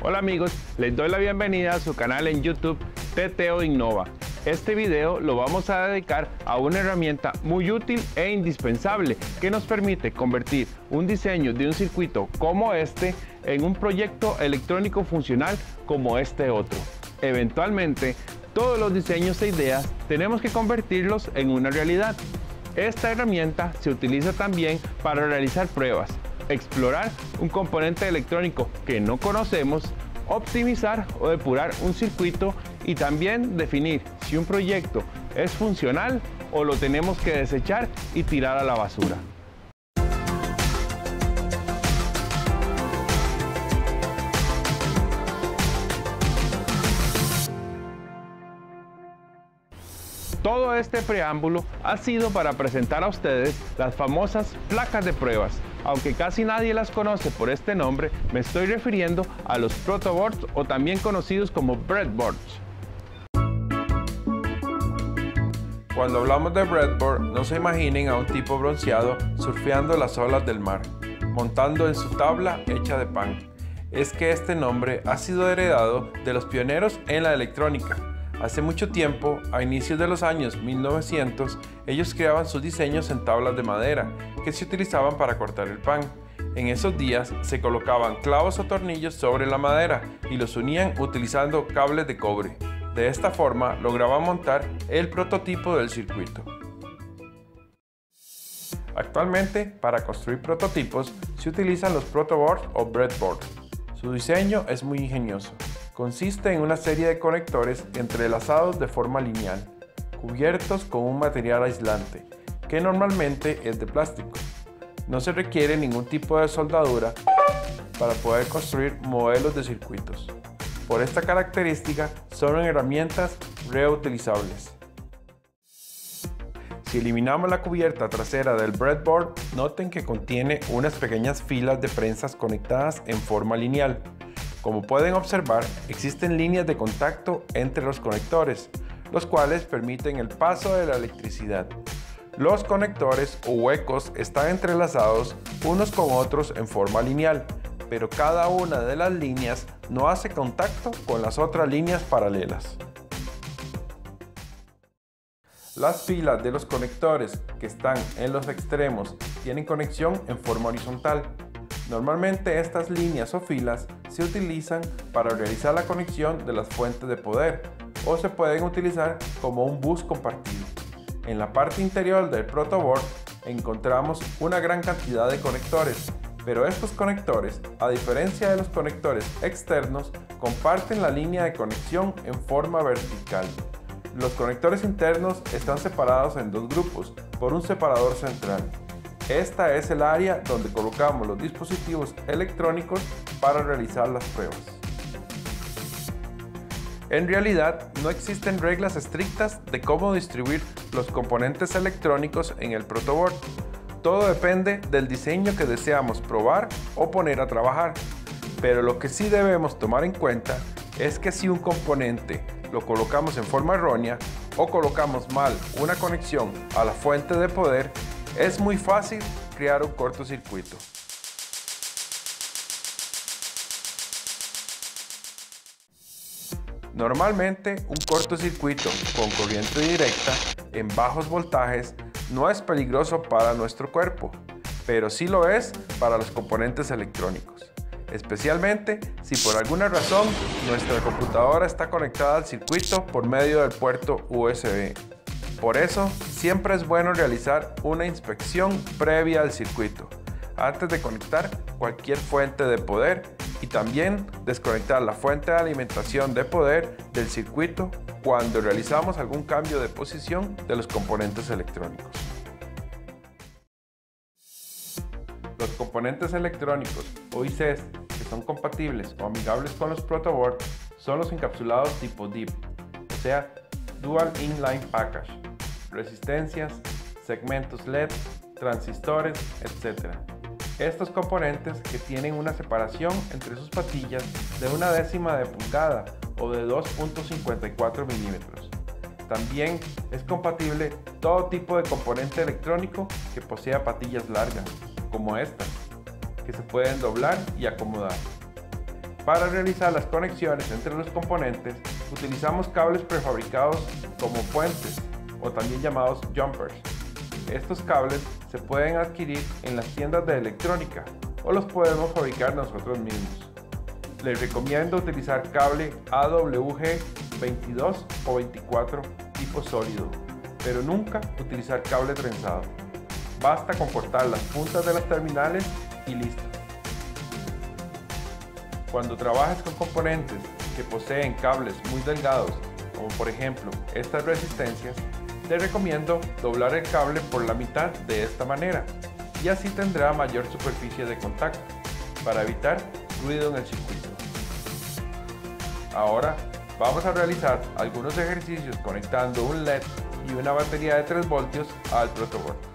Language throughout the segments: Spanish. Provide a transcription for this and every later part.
Hola amigos, les doy la bienvenida a su canal en YouTube TTO Innova. Este video lo vamos a dedicar a una herramienta muy útil e indispensable que nos permite convertir un diseño de un circuito como este en un proyecto electrónico funcional como este otro. Eventualmente, todos los diseños e ideas tenemos que convertirlos en una realidad. Esta herramienta se utiliza también para realizar pruebas, explorar un componente electrónico que no conocemos, optimizar o depurar un circuito y también definir si un proyecto es funcional o lo tenemos que desechar y tirar a la basura. Todo este preámbulo ha sido para presentar a ustedes las famosas placas de pruebas. Aunque casi nadie las conoce por este nombre, me estoy refiriendo a los protoboards o también conocidos como breadboards. Cuando hablamos de breadboard, no se imaginen a un tipo bronceado surfeando las olas del mar, montando en su tabla hecha de pan. Es que este nombre ha sido heredado de los pioneros en la electrónica. Hace mucho tiempo, a inicios de los años 1900, ellos creaban sus diseños en tablas de madera que se utilizaban para cortar el pan. En esos días se colocaban clavos o tornillos sobre la madera y los unían utilizando cables de cobre. De esta forma lograban montar el prototipo del circuito. Actualmente, para construir prototipos se utilizan los protoboards o breadboards. Su diseño es muy ingenioso. Consiste en una serie de conectores entrelazados de forma lineal, cubiertos con un material aislante, que normalmente es de plástico. No se requiere ningún tipo de soldadura para poder construir modelos de circuitos. Por esta característica, son herramientas reutilizables. Si eliminamos la cubierta trasera del breadboard, noten que contiene unas pequeñas filas de prensas conectadas en forma lineal. Como pueden observar, existen líneas de contacto entre los conectores, los cuales permiten el paso de la electricidad. Los conectores o huecos están entrelazados unos con otros en forma lineal, pero cada una de las líneas no hace contacto con las otras líneas paralelas. Las filas de los conectores que están en los extremos tienen conexión en forma horizontal. Normalmente estas líneas o filas se utilizan para realizar la conexión de las fuentes de poder o se pueden utilizar como un bus compartido. En la parte interior del protoboard encontramos una gran cantidad de conectores, pero estos conectores, a diferencia de los conectores externos, comparten la línea de conexión en forma vertical. Los conectores internos están separados en dos grupos por un separador central. Esta es el área donde colocamos los dispositivos electrónicos para realizar las pruebas. En realidad, no existen reglas estrictas de cómo distribuir los componentes electrónicos en el protoboard. Todo depende del diseño que deseamos probar o poner a trabajar. Pero lo que sí debemos tomar en cuenta es que si un componente lo colocamos en forma errónea o colocamos mal una conexión a la fuente de poder, es muy fácil crear un cortocircuito. Normalmente, un cortocircuito con corriente directa en bajos voltajes no es peligroso para nuestro cuerpo, pero sí lo es para los componentes electrónicos, especialmente si por alguna razón nuestra computadora está conectada al circuito por medio del puerto USB. Por eso, siempre es bueno realizar una inspección previa al circuito, antes de conectar cualquier fuente de poder y también desconectar la fuente de alimentación de poder del circuito cuando realizamos algún cambio de posición de los componentes electrónicos. Los componentes electrónicos o ICs que son compatibles o amigables con los protoboards son los encapsulados tipo DIP, o sea, Dual Inline Package, resistencias, segmentos LED, transistores, etc. Estos componentes que tienen una separación entre sus patillas de 1/10 de pulgada o de 2.54 milímetros. También es compatible todo tipo de componente electrónico que posea patillas largas, como estas, que se pueden doblar y acomodar. Para realizar las conexiones entre los componentes, utilizamos cables prefabricados como puentes o también llamados jumpers. Estos cables se pueden adquirir en las tiendas de electrónica o los podemos fabricar nosotros mismos. Les recomiendo utilizar cable AWG 22 o 24 tipo sólido, pero nunca utilizar cable trenzado. Basta con cortar las puntas de las terminales y listo. Cuando trabajes con componentes que poseen cables muy delgados, como por ejemplo estas resistencias, te recomiendo doblar el cable por la mitad de esta manera y así tendrá mayor superficie de contacto para evitar ruido en el circuito. Ahora vamos a realizar algunos ejercicios conectando un LED y una batería de 3 voltios al protoboard.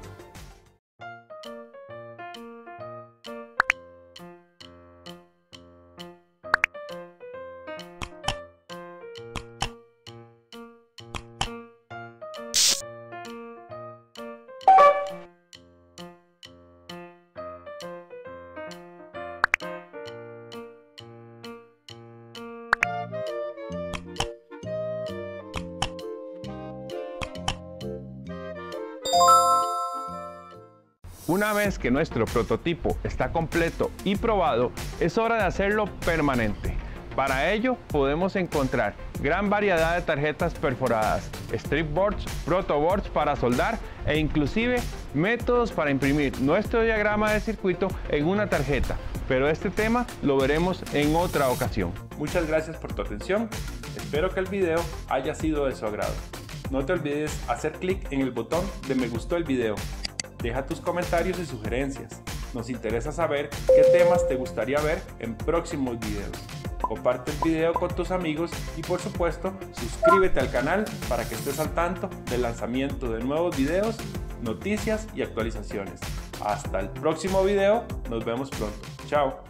Una vez que nuestro prototipo está completo y probado, es hora de hacerlo permanente. Para ello podemos encontrar gran variedad de tarjetas perforadas, strip boards, protoboards para soldar e inclusive métodos para imprimir nuestro diagrama de circuito en una tarjeta, pero este tema lo veremos en otra ocasión. Muchas gracias por tu atención, espero que el video haya sido de su agrado. No te olvides hacer clic en el botón de me gustó el video. Deja tus comentarios y sugerencias. Nos interesa saber qué temas te gustaría ver en próximos videos. Comparte el video con tus amigos y por supuesto suscríbete al canal para que estés al tanto del lanzamiento de nuevos videos, noticias y actualizaciones. Hasta el próximo video, nos vemos pronto. Chao.